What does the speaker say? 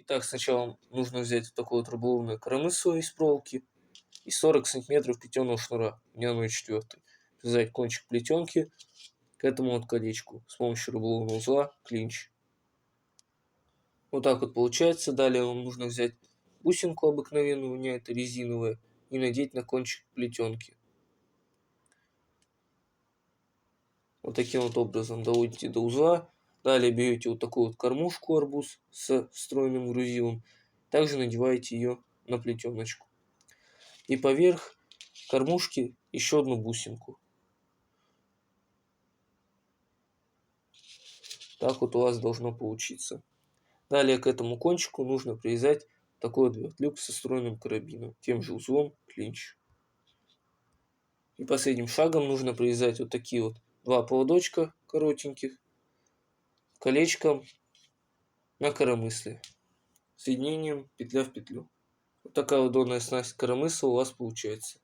Итак, сначала нужно взять вот такое вот рыболовное коромысло из проволоки и 40 сантиметров плетеного шнура, не 1/4. Связать кончик плетенки к этому вот колечку с помощью рыболовного узла клинч. Вот так вот получается. Далее вам нужно взять бусинку обыкновенную, у меня это резиновая, и надеть на кончик плетенки. Вот таким вот образом доводите до узла. Далее берете вот такую вот кормушку арбуз с встроенным грузилом. Также надеваете ее на плетеночку. И поверх кормушки еще одну бусинку. Так вот у вас должно получиться. Далее к этому кончику нужно привязать такой вот вертлюг со встроенным карабином, тем же узлом клинч. И последним шагом нужно привязать вот такие вот два поводочка коротеньких колечком на коромысле соединением петля в петлю. Вот такая удобная снасть коромысла у вас получается.